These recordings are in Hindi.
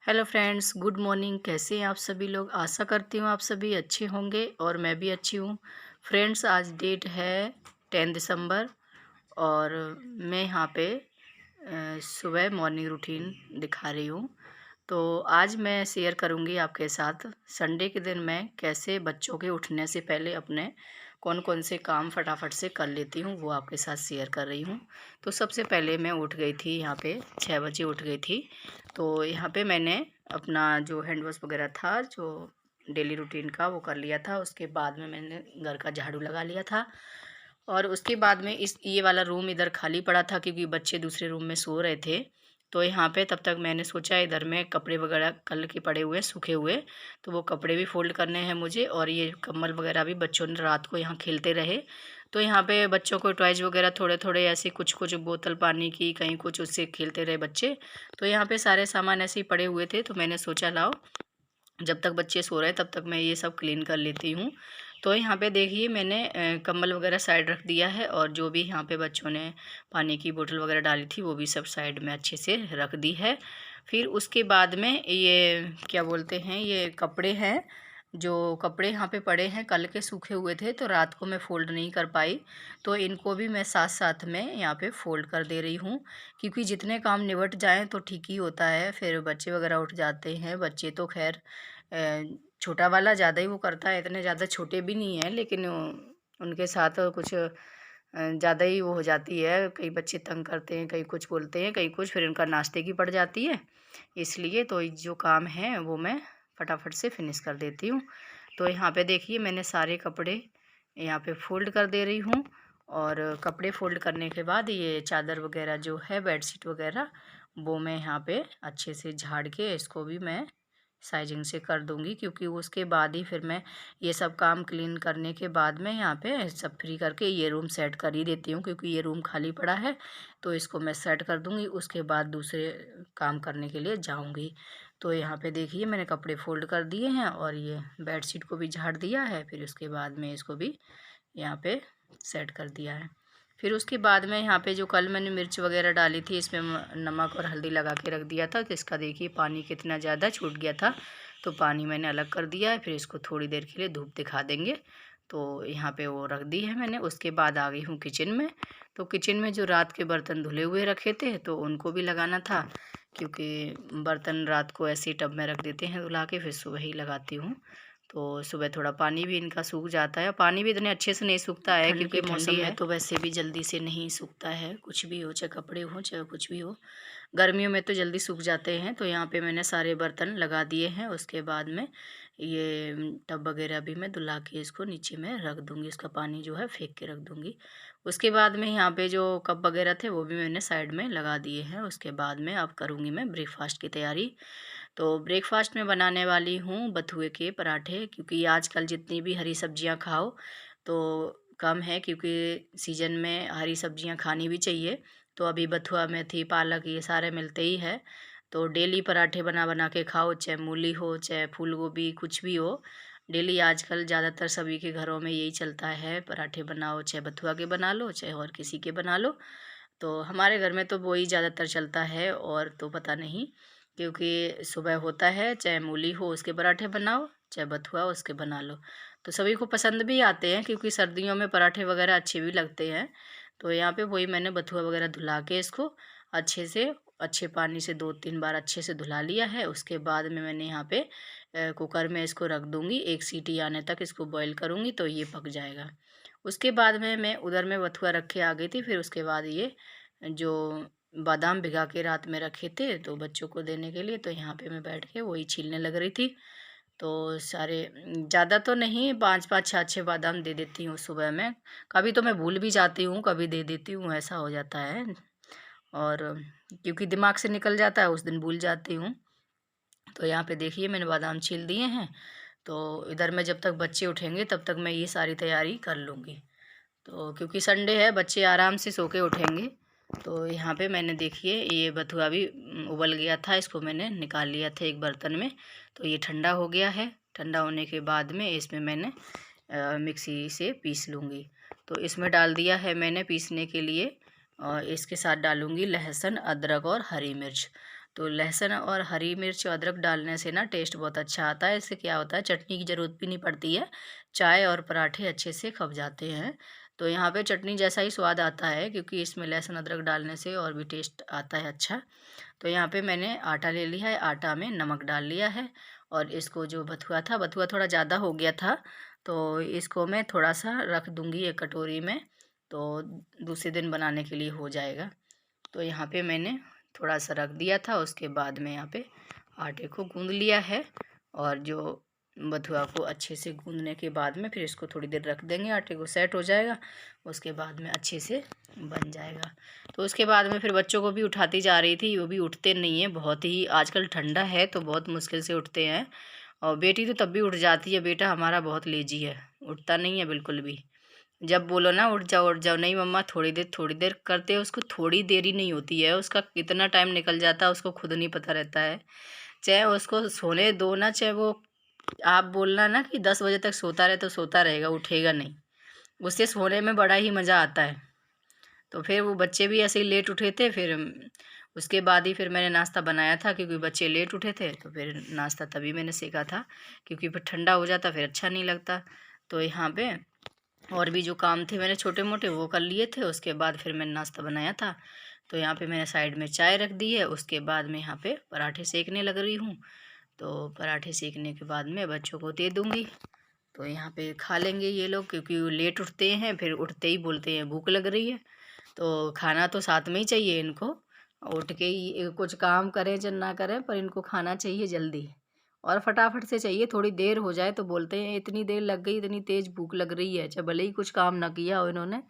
Hello friends, good morning. कैसे हैं आप सभी लोग? आशा करती हूँ आप सभी अच्छे होंगे और मैं भी अच्छी हूँ। फ्रेंड्स, आज डेट है 10 दिसंबर और मैं यहाँ पे सुबह मॉर्निंग रूटीन दिखा रही हूँ। तो आज मैं शेयर करूँगी आपके साथ संडे के दिन मैं कैसे बच्चों के उठने से पहले अपने कौन कौन से काम फटाफट से कर लेती हूँ, वो आपके साथ शेयर कर रही हूँ। तो सबसे पहले मैं उठ गई थी, यहाँ पे 6 बजे उठ गई थी। तो यहाँ पे मैंने अपना जो हैंड वॉश वगैरह था, जो डेली रूटीन का, वो कर लिया था। उसके बाद में मैंने घर का झाड़ू लगा लिया था और उसके बाद में इस ये वाला रूम इधर खाली पड़ा था क्योंकि बच्चे दूसरे रूम में सो रहे थे। तो यहाँ पे तब तक मैंने सोचा इधर में कपड़े वगैरह कल के पड़े हुए सूखे हुए, तो वो कपड़े भी फोल्ड करने हैं मुझे और ये कम्बल वगैरह भी बच्चों ने रात को यहाँ खेलते रहे। तो यहाँ पे बच्चों को टॉयज वगैरह थोड़े थोड़े ऐसे कुछ कुछ बोतल पानी की कहीं कुछ, उससे खेलते रहे बच्चे। तो यहाँ पे सारे सामान ऐसे ही पड़े हुए थे, तो मैंने सोचा लाओ जब तक बच्चे सो रहे हैं तब तक मैं ये सब क्लीन कर लेती हूँ। तो यहाँ पे देखिए मैंने कंबल वगैरह साइड रख दिया है और जो भी यहाँ पे बच्चों ने पानी की बोतल वगैरह डाली थी वो भी सब साइड में अच्छे से रख दी है। फिर उसके बाद में ये क्या बोलते हैं, ये कपड़े हैं, जो कपड़े यहाँ पे पड़े हैं कल के सूखे हुए थे तो रात को मैं फ़ोल्ड नहीं कर पाई, तो इनको भी मैं साथ साथ में यहाँ पे फ़ोल्ड कर दे रही हूँ। क्योंकि जितने काम निपट जाएँ तो ठीक ही होता है। फिर बच्चे वगैरह उठ जाते हैं, बच्चे तो खैर छोटा वाला ज़्यादा ही वो करता है, इतने ज़्यादा छोटे भी नहीं हैं, लेकिन उनके साथ कुछ ज़्यादा ही वो हो जाती है। कई बच्चे तंग करते हैं, कई कुछ बोलते हैं, कई कुछ, फिर उनका नाश्ते की पड़ जाती है। इसलिए तो जो काम है वो मैं फटाफट से फिनिश कर देती हूँ। तो यहाँ पे देखिए मैंने सारे कपड़े यहाँ पे फ़ोल्ड कर दे रही हूँ और कपड़े फ़ोल्ड करने के बाद ये चादर वगैरह जो है, बेडशीट वगैरह, वो मैं यहाँ पे अच्छे से झाड़ के इसको भी मैं साइजिंग से कर दूँगी। क्योंकि उसके बाद ही फिर मैं ये सब काम क्लीन करने के बाद में यहाँ पे सब फ्री करके ये रूम सेट कर ही देती हूँ, क्योंकि ये रूम खाली पड़ा है तो इसको मैं सेट कर दूँगी। उसके बाद दूसरे काम करने के लिए जाऊँगी। तो यहाँ पे देखिए मैंने कपड़े फ़ोल्ड कर दिए हैं और ये बेडशीट को भी झाड़ दिया है। फिर उसके बाद में इसको भी यहाँ पे सेट कर दिया है। फिर उसके बाद में यहाँ पे जो कल मैंने मिर्च वगैरह डाली थी, इसमें नमक और हल्दी लगा के रख दिया था, तो इसका देखिए पानी कितना ज़्यादा छूट गया था। तो पानी मैंने अलग कर दिया है। फिर इसको थोड़ी देर के लिए धूप दिखा देंगे, तो यहाँ पे वो रख दी है मैंने। उसके बाद आ गई हूँ किचन में। तो किचन में जो रात के बर्तन धुले हुए रखे थे तो उनको भी लगाना था, क्योंकि बर्तन रात को ऐसे ही टब में रख देते हैं धुला के, फिर सुबह ही लगाती हूँ। तो सुबह थोड़ा पानी भी इनका सूख जाता है। पानी भी इतने अच्छे से नहीं सूखता है क्योंकि मौसम है तो वैसे भी जल्दी से नहीं सूखता है, कुछ भी हो, चाहे कपड़े हो चाहे कुछ भी हो। गर्मियों में तो जल्दी सूख जाते हैं। तो यहाँ पे मैंने सारे बर्तन लगा दिए हैं। उसके बाद में ये टब वगैरह भी मैं धुला के इसको नीचे में रख दूँगी, इसका पानी जो है फेंक के रख दूँगी। उसके बाद में यहाँ पे जो कप वगैरह थे वो भी मैंने साइड में लगा दिए हैं। उसके बाद में अब करूँगी मैं ब्रेकफास्ट की तैयारी। तो ब्रेकफास्ट में बनाने वाली हूँ बथुए के पराठे, क्योंकि आजकल जितनी भी हरी सब्जियाँ खाओ तो कम है, क्योंकि सीज़न में हरी सब्जियाँ खानी भी चाहिए। तो अभी बथुआ, मेथी, पालक ये सारे मिलते ही है। तो डेली पराठे बना बना के खाओ, चाहे मूली हो चाहे फूल गोभी, कुछ भी हो। डेली आजकल ज़्यादातर सभी के घरों में यही चलता है, पराठे बनाओ, चाहे बथुआ के बना लो चाहे और किसी के बना लो। तो हमारे घर में तो वो ही ज़्यादातर चलता है, और तो पता नहीं, क्योंकि सुबह होता है चाहे मूली हो उसके पराठे बनाओ चाहे बथुआ उसके बना लो। तो सभी को पसंद भी आते हैं, क्योंकि सर्दियों में पराठे वगैरह अच्छे भी लगते हैं। तो यहाँ पे वही मैंने बथुआ वगैरह धुला के इसको अच्छे से, अच्छे पानी से 2-3 बार अच्छे से धुला लिया है। उसके बाद में मैंने यहाँ पे कुकर में इसको रख दूँगी, 1 सीटी आने तक इसको बॉईल करूँगी तो ये पक जाएगा। उसके बाद में मैं उधर में बथुआ रख के आ गई थी। फिर उसके बाद ये जो बादाम भिगा के रात में रखे थे तो बच्चों को देने के लिए, तो यहाँ पे मैं बैठ के वही छीलने लग रही थी। तो सारे ज़्यादा तो नहीं, 5-5 6-6 बादाम दे देती हूँ सुबह में। कभी तो मैं भूल भी जाती हूँ, कभी दे देती हूँ, ऐसा हो जाता है। और क्योंकि दिमाग से निकल जाता है उस दिन भूल जाती हूँ। तो यहाँ पे देखिए मैंने बादाम छील दिए हैं। तो इधर में जब तक बच्चे उठेंगे तब तक मैं ये सारी तैयारी कर लूँगी। तो क्योंकि संडे है, बच्चे आराम से सो के उठेंगे। तो यहाँ पे मैंने देखिए ये बथुआ भी उबल गया था, इसको मैंने निकाल लिया था एक बर्तन में। तो ये ठंडा हो गया है। ठंडा होने के बाद में इसमें मैंने मिक्सी से पीस लूँगी। तो इसमें डाल दिया है मैंने पीसने के लिए, और इसके साथ डालूँगी लहसुन, अदरक और हरी मिर्च। तो लहसुन और हरी मिर्च और अदरक डालने से ना टेस्ट बहुत अच्छा आता है। इससे क्या होता है, चटनी की ज़रूरत भी नहीं पड़ती है, चाय और पराठे अच्छे से खप जाते हैं। तो यहाँ पे चटनी जैसा ही स्वाद आता है, क्योंकि इसमें लहसुन अदरक डालने से और भी टेस्ट आता है अच्छा। तो यहाँ पे मैंने आटा ले लिया है, आटा में नमक डाल लिया है, और इसको जो बथुआ था, बथुआ थोड़ा ज़्यादा हो गया था, तो इसको मैं थोड़ा सा रख दूँगी एक कटोरी में, तो दूसरे दिन बनाने के लिए हो जाएगा। तो यहाँ पे मैंने थोड़ा सा रख दिया था, उसके बाद में यहाँ पे आटे को गूँध लिया है, और जो बथुआ को अच्छे से गूँधने के बाद में फिर इसको थोड़ी देर रख देंगे, आटे को सेट हो जाएगा, उसके बाद में अच्छे से बन जाएगा। तो उसके बाद में फिर बच्चों को भी उठाती जा रही थी, वो भी उठते नहीं हैं, बहुत ही आजकल ठंडा है तो बहुत मुश्किल से उठते हैं, और बेटी तो तब भी उठ जाती है, बेटा हमारा बहुत लेजी है, उठता नहीं है बिल्कुल भी। जब बोलो ना उठ जाओ, नहीं मम्मा थोड़ी देर करते हैं, उसको थोड़ी देर ही नहीं होती है, उसका कितना टाइम निकल जाता है उसको खुद नहीं पता रहता है। चाहे उसको सोने दो ना, चाहे वो आप बोलना ना कि 10 बजे तक सोता रहे तो सोता रहेगा, उठेगा नहीं। उससे सोने में बड़ा ही मज़ा आता है। तो फिर वो बच्चे भी ऐसे ही लेट उठे थे, फिर उसके बाद ही फिर मैंने नाश्ता बनाया था, क्योंकि बच्चे लेट उठे थे, तो फिर नाश्ता तभी मैंने सेका था, क्योंकि फिर ठंडा हो जाता फिर अच्छा नहीं लगता। तो यहाँ पे और भी जो काम थे मैंने छोटे मोटे वो कर लिए थे, उसके बाद फिर मैंने नाश्ता बनाया था। तो यहाँ पे मैंने साइड में चाय रख दी है, उसके बाद मैं यहाँ पे पराठे सेकने लग रही हूँ। तो पराठे सेकने के बाद में बच्चों को दे दूँगी, तो यहाँ पे खा लेंगे ये लोग, क्योंकि वो लेट उठते हैं, फिर उठते ही बोलते हैं भूख लग रही है। तो खाना तो साथ में ही चाहिए इनको, उठ के ही कुछ काम करें चाहे ना करें, पर इनको खाना चाहिए जल्दी, और फटाफट से चाहिए। थोड़ी देर हो जाए तो बोलते हैं इतनी देर लग गई, इतनी तेज़ भूख लग रही है, चाहे भले ही कुछ काम ना किया हो इन्होंने,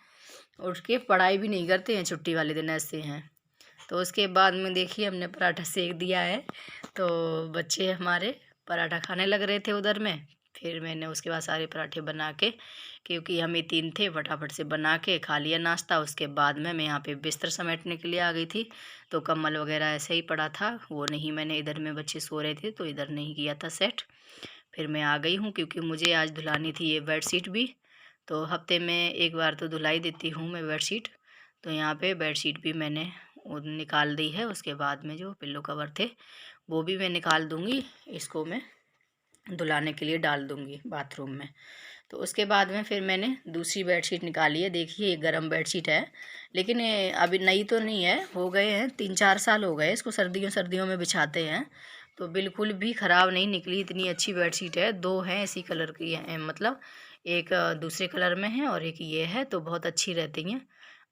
उठ के पढ़ाई भी नहीं करते हैं, छुट्टी वाले दिन ऐसे हैं। तो उसके बाद में देखिए हमने पराठा सेक दिया है, तो बच्चे हमारे पराठा खाने लग रहे थे उधर में। फिर मैंने उसके बाद सारे पराठे बना के, क्योंकि हम ही 3 थे, फटाफट से बना के खा लिया नाश्ता। उसके बाद में मैं यहाँ पे बिस्तर समेटने के लिए आ गई थी, तो कंबल वगैरह ऐसे ही पड़ा था, वो नहीं मैंने इधर में, बच्चे सो रहे थे तो इधर नहीं किया था सेट। फिर मैं आ गई हूँ, क्योंकि मुझे आज धुलानी थी ये बेडशीट भी, तो हफ्ते में एक बार तो धुलाई देती हूँ मैं बेडशीट। तो यहाँ पे बेडशीट भी मैंने वो निकाल दी है, उसके बाद में जो पिल्लो कवर थे वो भी मैं निकाल दूँगी, इसको मैं धुलाने के लिए डाल दूँगी बाथरूम में। तो उसके बाद में फिर मैंने दूसरी बेडशीट निकाली है, देखिए ये गरम बेडशीट है, लेकिन ये अभी नई तो नहीं है, हो गए हैं 3-4 साल हो गए इसको, सर्दियों में बिछाते हैं, तो बिल्कुल भी ख़राब नहीं निकली, इतनी अच्छी बेडशीट है। 2 हैं इसी कलर की हैं, मतलब एक दूसरे कलर में है और एक ये है, तो बहुत अच्छी रहती हैं,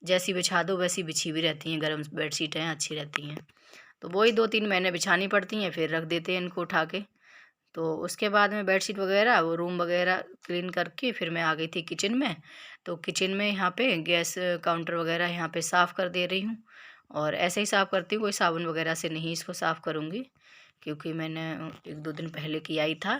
जैसी बिछा दो वैसी बिछी भी रहती हैं, गर्म बेडशीट हैं, अच्छी रहती हैं। तो वही 2-3 महीने बिछानी पड़ती हैं, फिर रख देते हैं इनको उठा के। तो उसके बाद में बेडशीट वगैरह वो रूम वगैरह क्लीन करके फिर मैं आ गई थी किचन में। तो किचन में यहाँ पे गैस काउंटर वगैरह यहाँ पे साफ़ कर दे रही हूँ, और ऐसे ही साफ़ करती हूँ, कोई साबुन वगैरह से नहीं इसको साफ़ करूँगी, क्योंकि मैंने 1-2 दिन पहले किया ही था।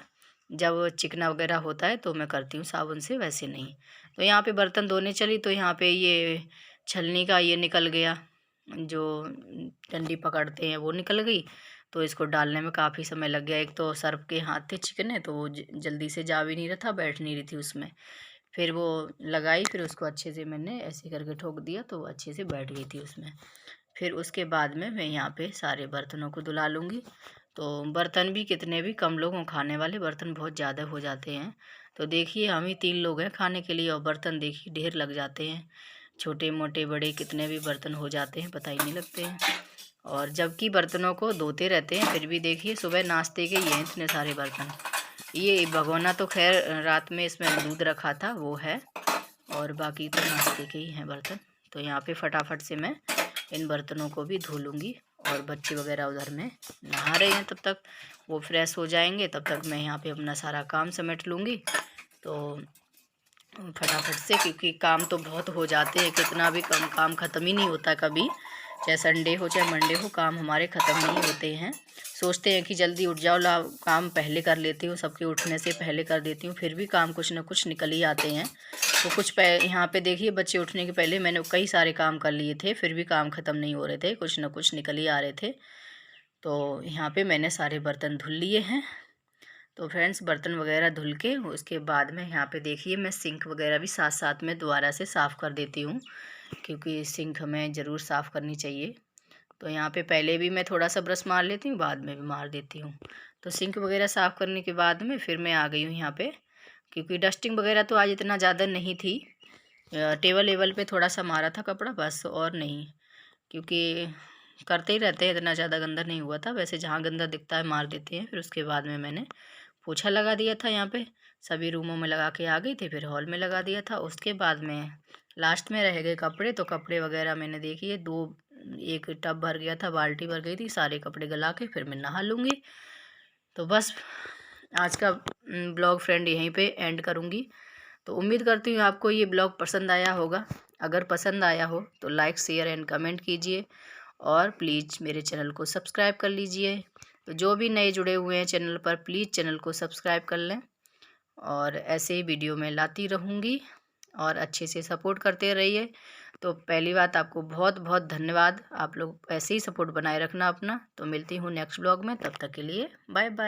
जब चिकना वगैरह होता है तो मैं करती हूँ साबुन से, वैसे नहीं। तो यहाँ पे बर्तन धोने चली, तो यहाँ पे ये छलनी का ये निकल गया, जो डंडी पकड़ते हैं वो निकल गई, तो इसको डालने में काफ़ी समय लग गया। एक तो सर्फ़ के हाथ थे चिकने, तो वो जल्दी से जा भी नहीं रहा था, बैठ नहीं रही थी उसमें। फिर वो लगाई, फिर उसको अच्छे से मैंने ऐसे करके ठोक दिया, तो वो अच्छे से बैठ गई थी उसमें। फिर उसके बाद में मैं यहाँ पे सारे बर्तनों को धुला लूँगी। तो बर्तन भी कितने भी कम लोग हों, खाने वाले बर्तन बहुत ज़्यादा हो जाते हैं। तो देखिए हम ही 3 लोग हैं खाने के लिए, और बर्तन देखिए ढेर लग जाते हैं, छोटे मोटे बड़े कितने भी बर्तन हो जाते हैं, पता ही नहीं लगते हैं। और जबकि बर्तनों को धोते रहते हैं, फिर भी देखिए सुबह नाश्ते के ये हैं इतने सारे बर्तन। ये भगोना तो खैर रात में इसमें दूध रखा था वो है, और बाकी तो नाश्ते के ही हैं बर्तन। तो यहाँ पे फटाफट से मैं इन बर्तनों को भी धो लूँगी, और बच्चे वगैरह उधर में नहा रहे हैं, तब तक वो फ्रेश हो जाएंगे, तब तक मैं यहाँ पे अपना सारा काम समेट लूँगी। तो फटाफट से, क्योंकि काम तो बहुत हो जाते हैं, कितना भी कम काम ख़त्म ही नहीं होता कभी, चाहे संडे हो चाहे मंडे हो, काम हमारे ख़त्म नहीं होते हैं। सोचते हैं कि जल्दी उठ जाओ, ला काम पहले कर लेती हूँ, सबके उठने से पहले कर देती हूँ, फिर भी काम कुछ ना कुछ निकल ही आते हैं। तो कुछ यहाँ पे देखिए बच्चे उठने के पहले मैंने कई सारे काम कर लिए थे, फिर भी काम ख़त्म नहीं हो रहे थे, कुछ ना कुछ निकल ही आ रहे थे। तो यहाँ पे मैंने सारे बर्तन धुल लिए हैं। तो फ्रेंड्स बर्तन वगैरह धुल के उसके बाद में यहाँ पे देखिए मैं सिंक वगैरह भी साथ साथ में दोबारा से साफ़ कर देती हूँ, क्योंकि सिंक हमें ज़रूर साफ़ करनी चाहिए। तो यहाँ पे पहले भी मैं थोड़ा सा ब्रश मार लेती हूँ, बाद में भी मार देती हूँ। तो सिंक वगैरह साफ़ करने के बाद में फिर मैं आ गई हूँ यहाँ पे, क्योंकि डस्टिंग वगैरह तो आज इतना ज़्यादा नहीं थी। टेबल वेबल पे थोड़ा सा मारा था कपड़ा बस, और नहीं, क्योंकि करते ही रहते हैं, इतना ज़्यादा गंदा नहीं हुआ था। वैसे जहाँ गंदा दिखता है मार देते हैं। फिर उसके बाद में मैंने पोछा लगा दिया था, यहाँ पे सभी रूमों में लगा के आ गई थी, फिर हॉल में लगा दिया था। उसके बाद में लास्ट में रह गए कपड़े, तो कपड़े वगैरह मैंने देखिए एक टब भर गया था, बाल्टी भर गई थी, सारे कपड़े गला के फिर मैं नहा लूँगी। तो बस आज का ब्लॉग फ्रेंड यहीं पे एंड करूँगी। तो उम्मीद करती हूँ आपको ये ब्लॉग पसंद आया होगा। अगर पसंद आया हो तो लाइक शेयर एंड कमेंट कीजिए, और प्लीज़ मेरे चैनल को सब्सक्राइब कर लीजिए। तो जो भी नए जुड़े हुए हैं चैनल पर, प्लीज़ चैनल को सब्सक्राइब कर लें, और ऐसे ही वीडियो मैं लाती रहूँगी, और अच्छे से सपोर्ट करते रहिए। तो पहली बात, आपको बहुत बहुत धन्यवाद। आप लोग ऐसे ही सपोर्ट बनाए रखना अपना। तो मिलती हूँ नेक्स्ट ब्लॉग में, तब तक के लिए बाय बाय।